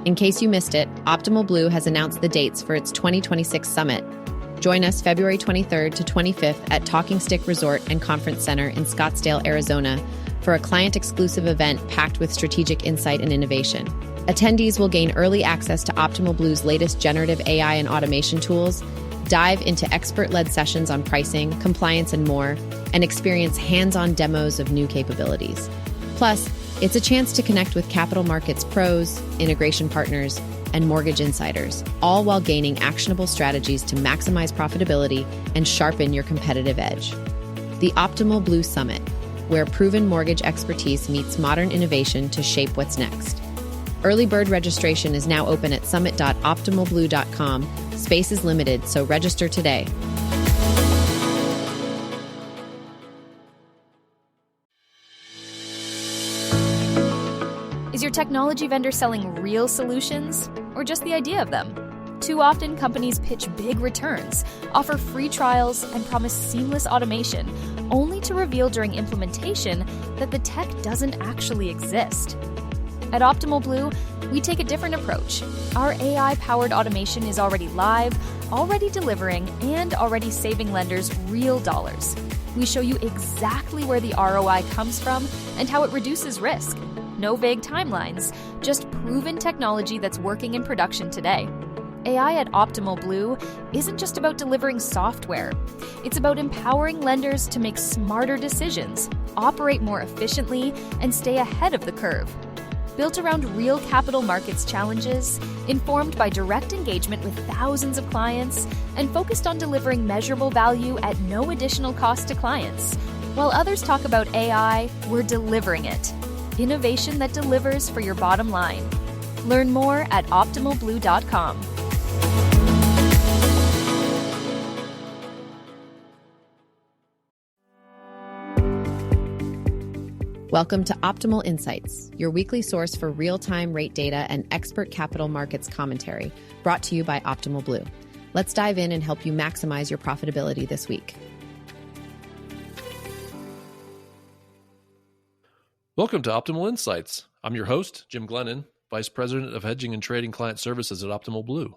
In case you missed it, Optimal Blue has announced the dates for its 2026 summit. Join us February 23rd to 25th at Talking Stick Resort and Conference Center in Scottsdale, Arizona, for a client-exclusive event packed with strategic insight and innovation. Attendees will gain early access to Optimal Blue's latest generative AI and automation tools, dive into expert-led sessions on pricing, compliance, and more, and experience hands-on demos of new capabilities. Plus, it's a chance to connect with capital markets pros, integration partners, and mortgage insiders, all while gaining actionable strategies to maximize profitability and sharpen your competitive edge. The Optimal Blue Summit, where proven mortgage expertise meets modern innovation to shape what's next. Early bird registration is now open at summit.optimalblue.com. Space is limited, so register today. Is your technology vendor selling real solutions or just the idea of them? Too often, companies pitch big returns, offer free trials, and promise seamless automation, only to reveal during implementation that the tech doesn't actually exist. At Optimal Blue, we take a different approach. Our AI-powered automation is already live, already delivering, and already saving lenders real dollars. We show you exactly where the ROI comes from and how it reduces risk. No vague timelines, just proven technology that's working in production today. AI at Optimal Blue isn't just about delivering software. It's about empowering lenders to make smarter decisions, operate more efficiently, and stay ahead of the curve. Built around real capital markets challenges, informed by direct engagement with thousands of clients, and focused on delivering measurable value at no additional cost to clients. While others talk about AI, we're delivering it. Innovation that delivers for your bottom line. Learn more at optimalblue.com. Welcome to Optimal Insights, your weekly source for real-time rate data and expert capital markets commentary, brought to you by Optimal Blue. Let's dive in and help you maximize your profitability this week. Welcome to Optimal Insights. I'm your host, Jim Glennon, Vice President of Hedging and Trading Client Services at Optimal Blue.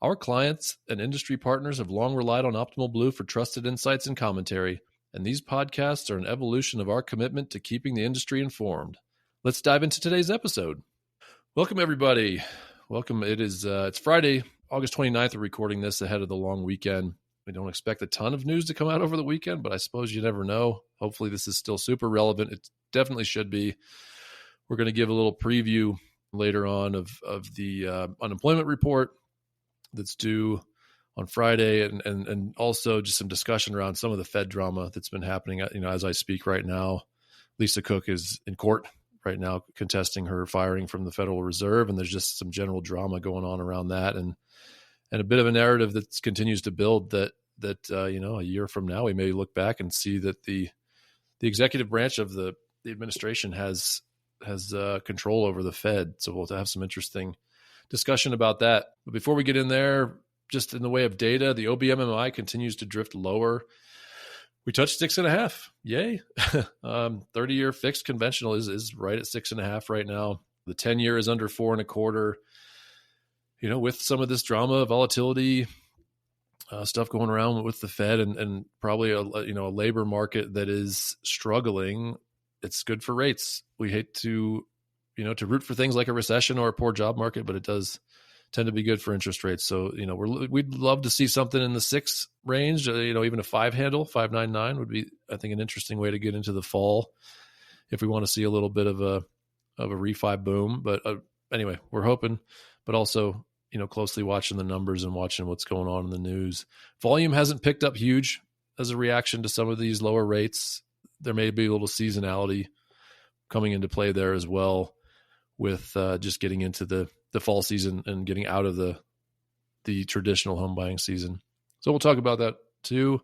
Our clients and industry partners have long relied on Optimal Blue for trusted insights and commentary, and these podcasts are an evolution of our commitment to keeping the industry informed. Let's dive into today's episode. Welcome, everybody. Welcome. It's Friday, August 29th. We're recording this ahead of the long weekend. We don't expect a ton of news to come out over the weekend, but I suppose you never know. Hopefully this is still super relevant. It definitely should be. We're going to give a little preview later on of the unemployment report that's due on Friday, and also just some discussion around some of the Fed drama that's been happening. As I speak right now, Lisa Cook is in court right now contesting her firing from the Federal Reserve, and there's just some general drama going on around that, and a bit of a narrative that continues to build that a year from now we may look back and see that the executive branch of the administration has control over the Fed. So we'll have some interesting discussion about that. But before we get in there, just in the way of data, the OBMMI continues to drift lower. We touched 6.5. Yay. 30-year fixed conventional is right at 6.5 right now. The 10-year is under 4.25. With some of this drama, volatility, stuff going around with the Fed and probably a labor market that is struggling, it's good for rates. We hate to root for things like a recession or a poor job market, but it does tend to be good for interest rates. So, we'd love to see something in the 6 range, even a 5 handle, 5.99 would be, I think, an interesting way to get into the fall if we want to see a little bit of a refi boom. But anyway, we're hoping, but also, closely watching the numbers and watching what's going on in the news. Volume hasn't picked up huge as a reaction to some of these lower rates. There may be a little seasonality coming into play there as well with just getting into the fall season and getting out of the traditional home buying season. So we'll talk about that too.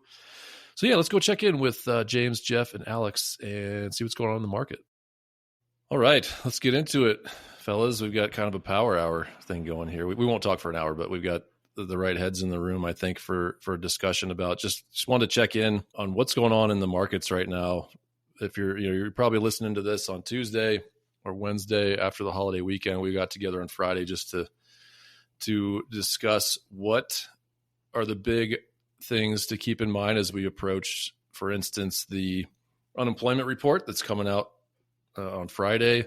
So yeah, let's go check in with James, Jeff, and Alex and see what's going on in the market. All right, let's get into it, fellas. We've got kind of a power hour thing going here. We won't talk for an hour, but we've got the right heads in the room, I think, for a discussion about just wanted to check in on what's going on in the markets right now. If you're probably listening to this on Tuesday or Wednesday after the holiday weekend. We got together on Friday just to discuss what are the big things to keep in mind as we approach, for instance, the unemployment report that's coming out on Friday.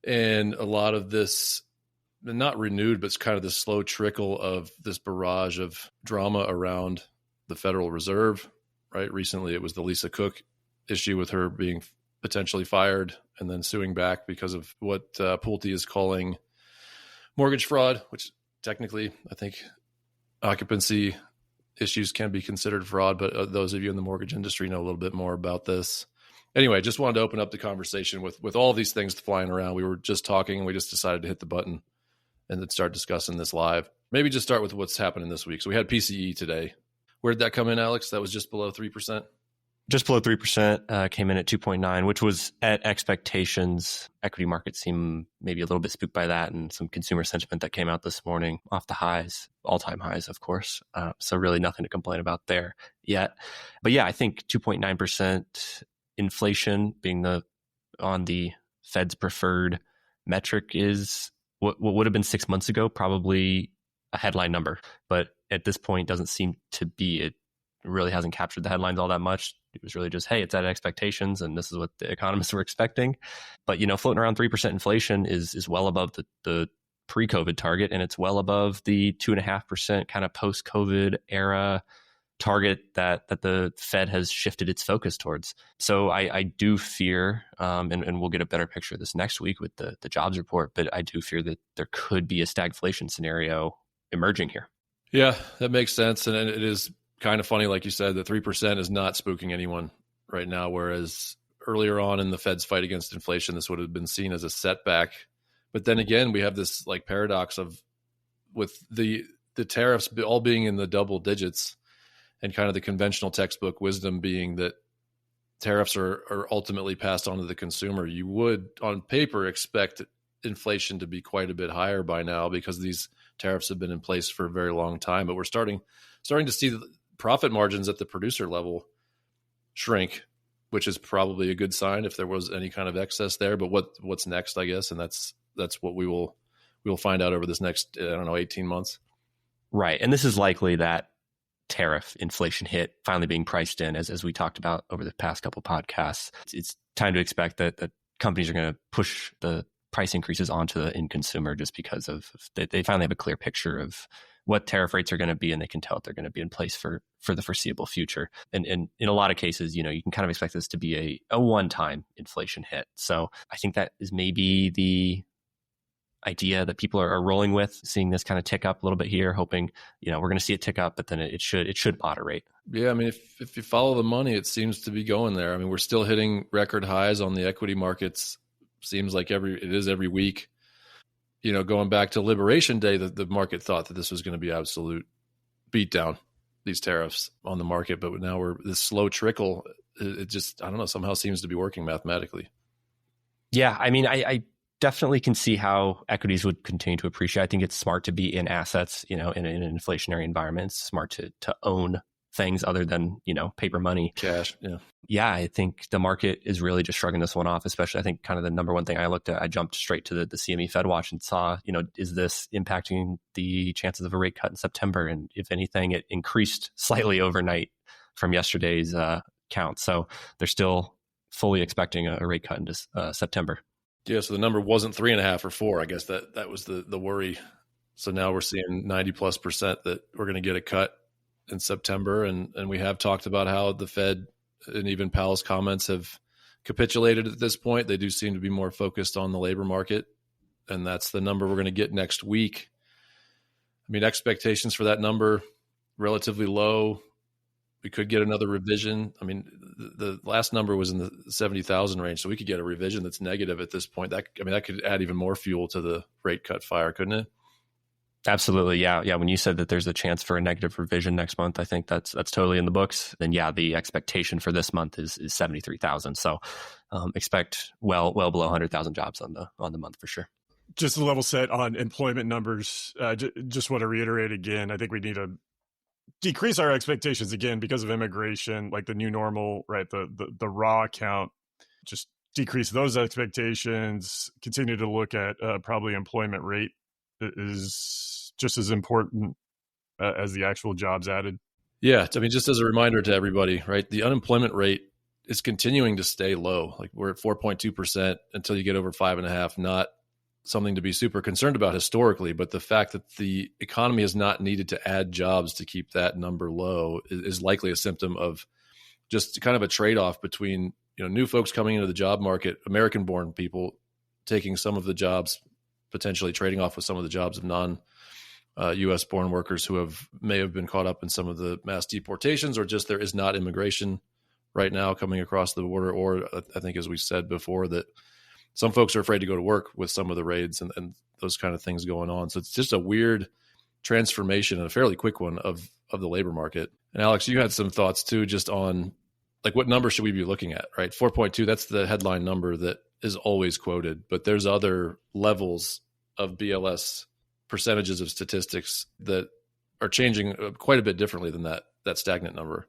And a lot of this, not renewed, but it's kind of the slow trickle of this barrage of drama around the Federal Reserve, right? Recently, it was the Lisa Cook issue with her being potentially fired and then suing back because of what Pulte is calling mortgage fraud, which technically, I think occupancy issues can be considered fraud, but those of you in the mortgage industry know a little bit more about this. Anyway, just wanted to open up the conversation with all these things flying around. We were just talking and we just decided to hit the button and then start discussing this live. Maybe just start with what's happening this week. So we had PCE today. Where did that come in, Alex? That was just below 3%? Just below 3%, came in at 2.9, which was at expectations. Equity markets seem maybe a little bit spooked by that, and some consumer sentiment that came out this morning off the highs, all-time highs, of course. So really nothing to complain about there yet. But yeah, I think 2.9% inflation being on the Fed's preferred metric is what would have been 6 months ago, probably a headline number. But at this point, doesn't seem to be. It really hasn't captured the headlines all that much. It was really just, hey, it's at expectations, and this is what the economists were expecting. But, floating around 3% inflation is well above the pre-COVID target, and it's well above the 2.5% kind of post-COVID era target that the Fed has shifted its focus towards. So I do fear, and we'll get a better picture of this next week with the jobs report, but I do fear that there could be a stagflation scenario emerging here. Yeah, that makes sense. And it is kind of funny, like you said, that 3% is not spooking anyone right now, whereas earlier on in the Fed's fight against inflation, this would have been seen as a setback. But then again, we have this like paradox of with the tariffs all being in the double digits and kind of the conventional textbook wisdom being that tariffs are ultimately passed on to the consumer. You would, on paper, expect inflation to be quite a bit higher by now because these tariffs have been in place for a very long time. But we're starting to see the profit margins at the producer level shrink, which is probably a good sign if there was any kind of excess there. But what's next, I guess, and that's what we'll find out over this next 18 months. Right, and this is likely that tariff inflation hit finally being priced in, as we talked about over the past couple podcasts. It's time to expect that companies are going to push the price increases onto the end consumer just because of they finally have a clear picture of what tariff rates are going to be, and they can tell that they're going to be in place for the foreseeable future. And in a lot of cases, you can kind of expect this to be a one-time inflation hit. So I think that is maybe the idea that people are rolling with, seeing this kind of tick up a little bit here, hoping, we're going to see it tick up, but then it should moderate. Yeah, I mean, if you follow the money, it seems to be going there. I mean, we're still hitting record highs on the equity markets. Seems like it is every week. Going back to Liberation Day, the market thought that this was going to be absolute beatdown, these tariffs on the market. But now we're this slow trickle. It just, I don't know, somehow seems to be working mathematically. Yeah, I mean, I definitely can see how equities would continue to appreciate. I think it's smart to be in assets, in an inflationary environment. It's smart to own things other than, paper money. Cash, yeah. Yeah, I think the market is really just shrugging this one off, especially I think kind of the number one thing I looked at, I jumped straight to the CME Fed Watch and saw, is this impacting the chances of a rate cut in September? And if anything, it increased slightly overnight from yesterday's count. So they're still fully expecting a rate cut in September. Yeah, so the number wasn't 3.5 or 4. I guess that was the worry. So now we're seeing 90+% that we're going to get a cut in September. And we have talked about how the Fed and even Powell's comments have capitulated at this point. They do seem to be more focused on the labor market. And that's the number we're going to get next week. I mean, expectations for that number, relatively low. We could get another revision. I mean, the last number was in the 70,000 range, so we could get a revision that's negative at this point. That could add even more fuel to the rate cut fire, couldn't it? Absolutely, yeah. When you said that there's a chance for a negative revision next month, I think that's totally in the books. Then yeah, the expectation for this month is 73,000. So expect well below 100,000 jobs on the month for sure. Just a level set on employment numbers. Just want to reiterate again, I think we need to decrease our expectations again because of immigration, like the new normal, right? The raw count just decrease those expectations, continue to look at probably employment rate is just as important as the actual jobs added. Yeah. I mean, just as a reminder to everybody, right? The unemployment rate is continuing to stay low. Like we're at 4.2% until you get over 5.5%, not something to be super concerned about historically, but the fact that the economy has not needed to add jobs to keep that number low is likely a symptom of just kind of a trade-off between, new folks coming into the job market, American-born people taking some of the jobs, potentially trading off with some of the jobs of non-U.S. born workers who may have been caught up in some of the mass deportations, or just there is not immigration right now coming across the border, or I think, as we said before, that some folks are afraid to go to work with some of the raids and those kind of things going on. So it's just a weird transformation, and a fairly quick one, of the labor market. And Alex, you had some thoughts too, just on like what number should we be looking at, right? 4.2, that's the headline number that is always quoted, but there's other levels of BLS percentages of statistics that are changing quite a bit differently than that stagnant number.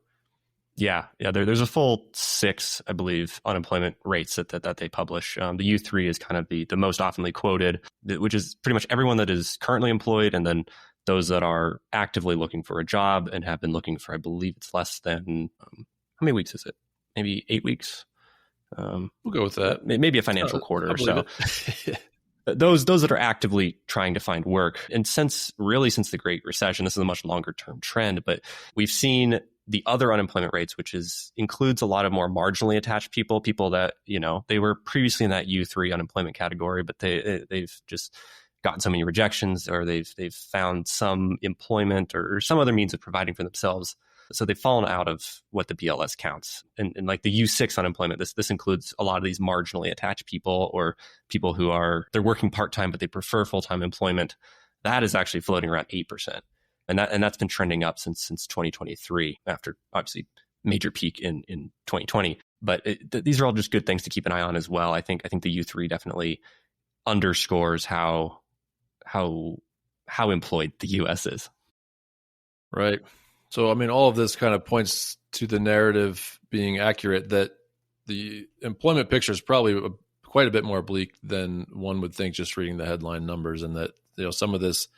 Yeah. There's a full 6, I believe, unemployment rates that they publish. The U3 is kind of the most oftenly quoted, which is pretty much everyone that is currently employed, and then those that are actively looking for a job and have been looking for, I believe it's less than, how many weeks is it? Maybe 8 weeks? We'll go with that. Maybe a financial quarter or so. Those that are actively trying to find work. And since the Great Recession, this is a much longer term trend, but we've seen the other unemployment rates, which includes a lot of more marginally attached people that, they were previously in that U3 unemployment category, but they've just gotten so many rejections, or they've found some employment or some other means of providing for themselves. So they've fallen out of what the BLS counts. And like the U6 unemployment, this includes a lot of these marginally attached people, or people who they're working part-time, but they prefer full-time employment. That is actually floating around 8%. And that's been trending up since 2023, after obviously major peak in 2020. But these are all just good things to keep an eye on as well. I think the U3 definitely underscores how employed the U.S. is. Right. So, I mean, all of this kind of points to the narrative being accurate that the employment picture is probably quite a bit more bleak than one would think just reading the headline numbers, and that, some of this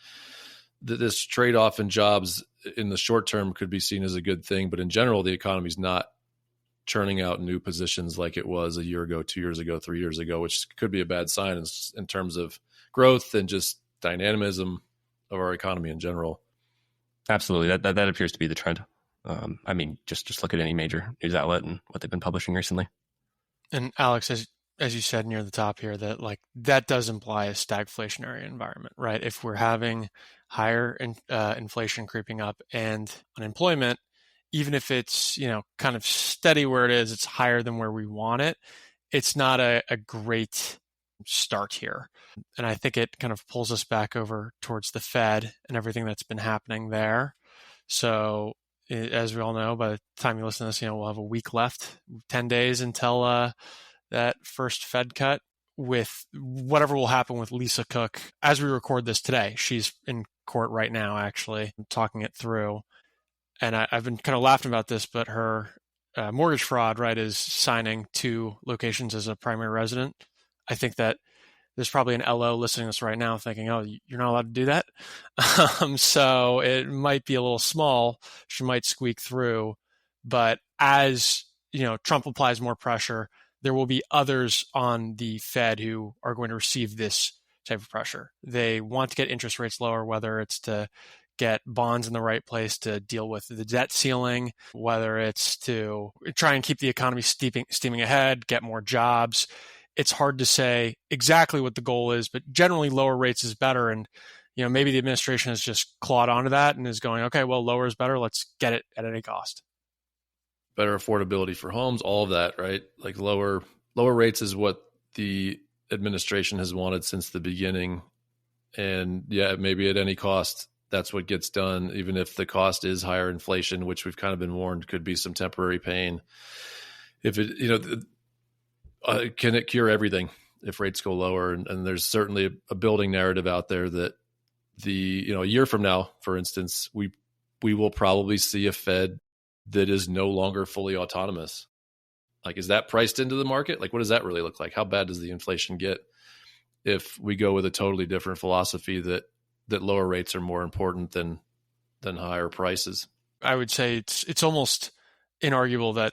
trade-off in jobs in the short term could be seen as a good thing. But in general, the economy is not churning out new positions like it was a year ago, 2 years ago, 3 years ago, which could be a bad sign in terms of growth and just dynamism of our economy in general. Absolutely. That appears to be the trend. I mean, just look at any major news outlet and what they've been publishing recently. And Alex, as you said near the top here, that does imply a stagflationary environment, right? If we're having higher inflation creeping up and unemployment, even if it's, kind of steady where it is, it's higher than where we want it. It's not a great start here. And I think it kind of pulls us back over towards the Fed and everything that's been happening there. So as we all know, by the time you listen to this, we'll have a week left, 10 days until that first Fed cut, with whatever will happen with Lisa Cook. As we record this today, she's in court right now, actually, talking it through. And I've been kind of laughing about this, but her mortgage fraud, right, is signing 2 locations as a primary resident. I think that there's probably an LO listening to this right now thinking, oh, you're not allowed to do that. So it might be a little small. She might squeak through. But as Trump applies more pressure, there will be others on the Fed who are going to receive this type of pressure. They want to get interest rates lower, whether it's to get bonds in the right place to deal with the debt ceiling, whether it's to try and keep the economy steaming ahead, get more jobs. It's hard to say exactly what the goal is, but generally lower rates is better. And, maybe the administration has just clawed onto that and is going, okay, well, lower is better. Let's get it at any cost. Better affordability for homes, all of that, right? Like lower rates is what the administration has wanted since the beginning. And yeah, maybe at any cost, that's what gets done, even if the cost is higher inflation, which we've kind of been warned could be some temporary pain. If it, can it cure everything if rates go lower? And there's certainly a building narrative out there that a year from now, for instance, we will probably see a Fed that is no longer fully autonomous. Like, is that priced into the market? Like, what does that really look like? How bad does the inflation get if we go with a totally different philosophy that lower rates are more important than higher prices? I would say it's almost inarguable that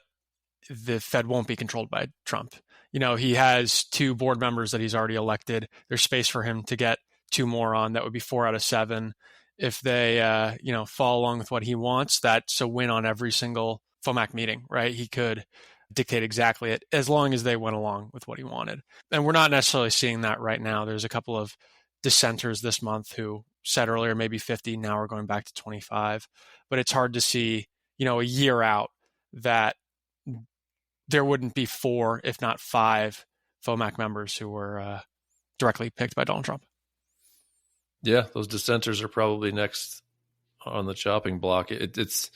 the Fed won't be controlled by Trump. He has 2 board members that he's already elected. There's space for him to get 2 more on. That would be 4 out of 7. If they, fall along with what he wants, that's a win on every single FOMAC meeting, right? He could dictate exactly it as long as they went along with what he wanted. And we're not necessarily seeing that right now. There's a couple of dissenters this month who said earlier maybe 50, now we're going back to 25. But it's hard to see, a year out that there wouldn't be 4, if not 5 FOMAC members who were directly picked by Donald Trump. Yeah, those dissenters are probably next on the chopping block. It's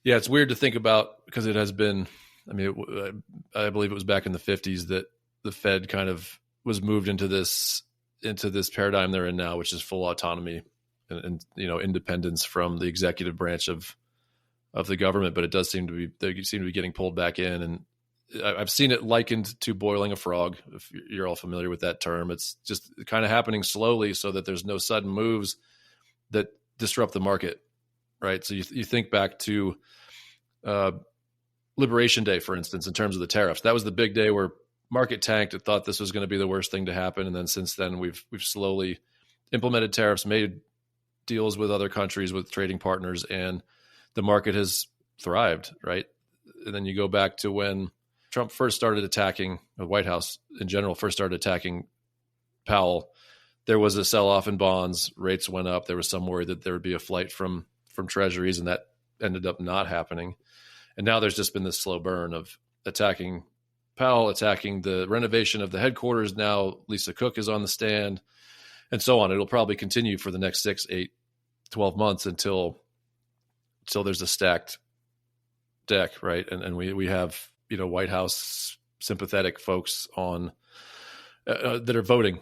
weird to think about because it has been, I believe it was back in the 50s that the Fed kind of was moved into this paradigm they're in now, which is full autonomy and independence from the executive branch of the government. But it does seem to be getting pulled back in, and I've seen it likened to boiling a frog. If you're all familiar with that term, it's just kind of happening slowly so that there's no sudden moves that disrupt the market, right? So you think back to Liberation Day, for instance, in terms of the tariffs. That was the big day where market tanked. It thought this was going to be the worst thing to happen, and then since then we've slowly implemented tariffs, made deals with other countries, with trading partners, and the market has thrived, right? And then you go back to when Trump first started attacking, the White House in general first started attacking Powell. There was a sell-off in bonds, rates went up. There was some worry that there would be a flight from treasuries, and that ended up not happening. And now there's just been this slow burn of attacking Powell, attacking the renovation of the headquarters. Now Lisa Cook is on the stand, and so on. It'll probably continue for the next 6, 8, 12 months until there's a stacked deck, right? And we have White House sympathetic folks on that are voting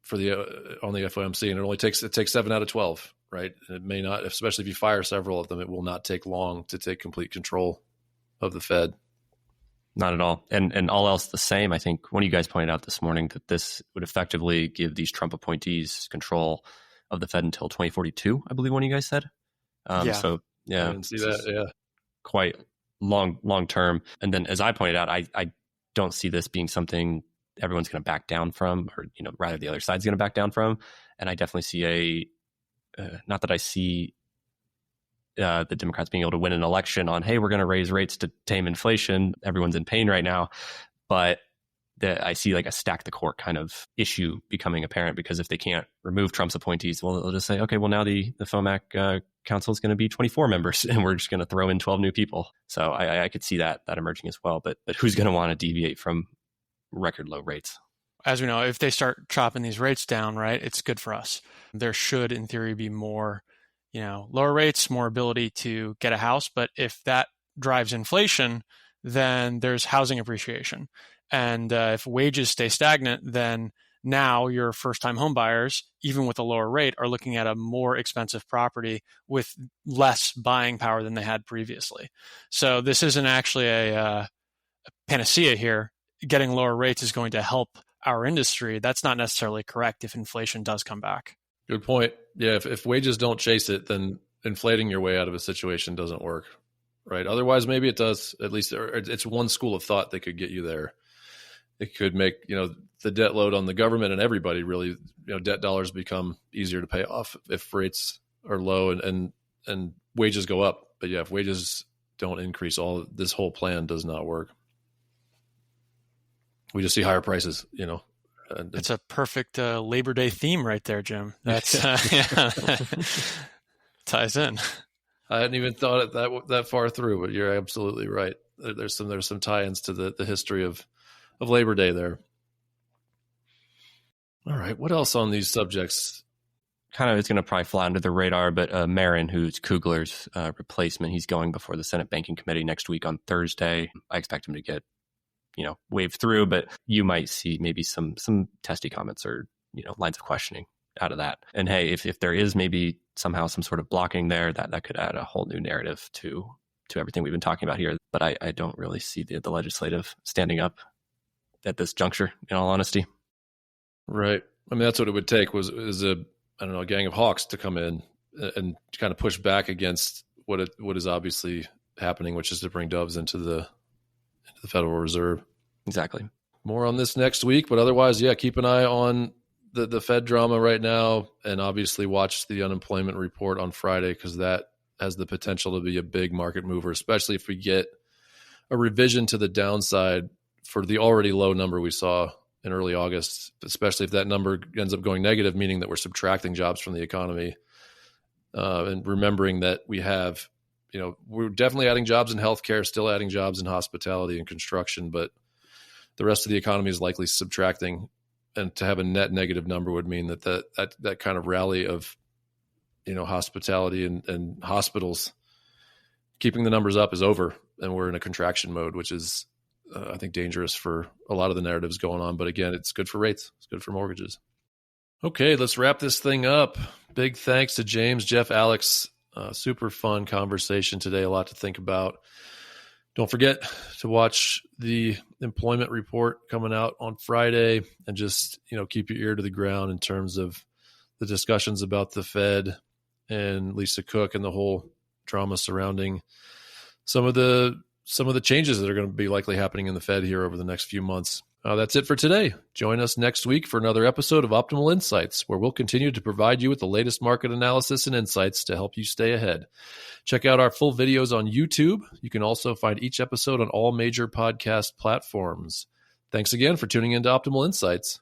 for on the FOMC, and it takes 7 out of 12, right? And it may not, especially if you fire several of them, it will not take long to take complete control of the Fed. Not at all. And all else the same, I think one of you guys pointed out this morning that this would effectively give these Trump appointees control of the Fed until 2042, I believe one of you guys said. So yeah, I didn't see that. Yeah, quite long term. And then, as I pointed out, I don't see this being something everyone's going to back down from, or rather the other side's going to back down from. And I definitely see not that I see the Democrats being able to win an election on, hey, we're going to raise rates to tame inflation. Everyone's in pain right now, but I see like a stack the court kind of issue becoming apparent, because if they can't remove Trump's appointees, well, they'll just say, okay, well, now the FOMAC council is going to be 24 members and we're just going to throw in 12 new people. So I could see that emerging as well. But who's going to want to deviate from record low rates? As we know, if they start chopping these rates down, right, it's good for us. There should, in theory, be more, lower rates, more ability to get a house. But if that drives inflation, then there's housing appreciation. And if wages stay stagnant, then now your first-time home buyers, even with a lower rate, are looking at a more expensive property with less buying power than they had previously. So this isn't actually a panacea here. Getting lower rates is going to help our industry. That's not necessarily correct if inflation does come back. Good point. Yeah, if wages don't chase it, then inflating your way out of a situation doesn't work, right? Otherwise, maybe it does. At least it's one school of thought that could get you there. It could make, the debt load on the government and everybody really, debt dollars become easier to pay off if rates are low and wages go up. But yeah, if wages don't increase, this whole plan does not work. We just see higher prices, It's a perfect Labor Day theme right there, Jim. That's ties in. I hadn't even thought it that far through, but you're absolutely right. There's some tie-ins to the history of Labor Day there. All right, what else on these subjects? Kind of, it's going to probably fly under the radar, but Marin, who's Kugler's replacement, he's going before the Senate Banking Committee next week on Thursday. I expect him to get waved through, but you might see maybe some testy comments or lines of questioning out of that. And hey, if there is maybe somehow some sort of blocking there, that could add a whole new narrative to everything we've been talking about here. But I don't really see the legislative standing up at this juncture, in all honesty. Right. I mean, that's what it would take is a gang of hawks to come in and kind of push back against what is obviously happening, which is to bring doves into the Federal Reserve. Exactly. More on this next week, but otherwise, yeah, keep an eye on the Fed drama right now, and obviously watch the unemployment report on Friday, because that has the potential to be a big market mover, especially if we get a revision to the downside for the already low number we saw in early August, especially if that number ends up going negative, meaning that we're subtracting jobs from the economy. And remembering that we're definitely adding jobs in healthcare, still adding jobs in hospitality and construction, but the rest of the economy is likely subtracting. And to have a net negative number would mean that kind of rally of, hospitality and hospitals keeping the numbers up is over, and we're in a contraction mode, which is, I think, dangerous for a lot of the narratives going on. But again, it's good for rates. It's good for mortgages. Okay, let's wrap this thing up. Big thanks to James, Jeff, Alex. Super fun conversation today. A lot to think about. Don't forget to watch the employment report coming out on Friday, and just, keep your ear to the ground in terms of the discussions about the Fed and Lisa Cook and the whole drama surrounding some of the changes that are going to be likely happening in the Fed here over the next few months. That's it for today. Join us next week for another episode of Optimal Insights, where we'll continue to provide you with the latest market analysis and insights to help you stay ahead. Check out our full videos on YouTube. You can also find each episode on all major podcast platforms. Thanks again for tuning in to Optimal Insights.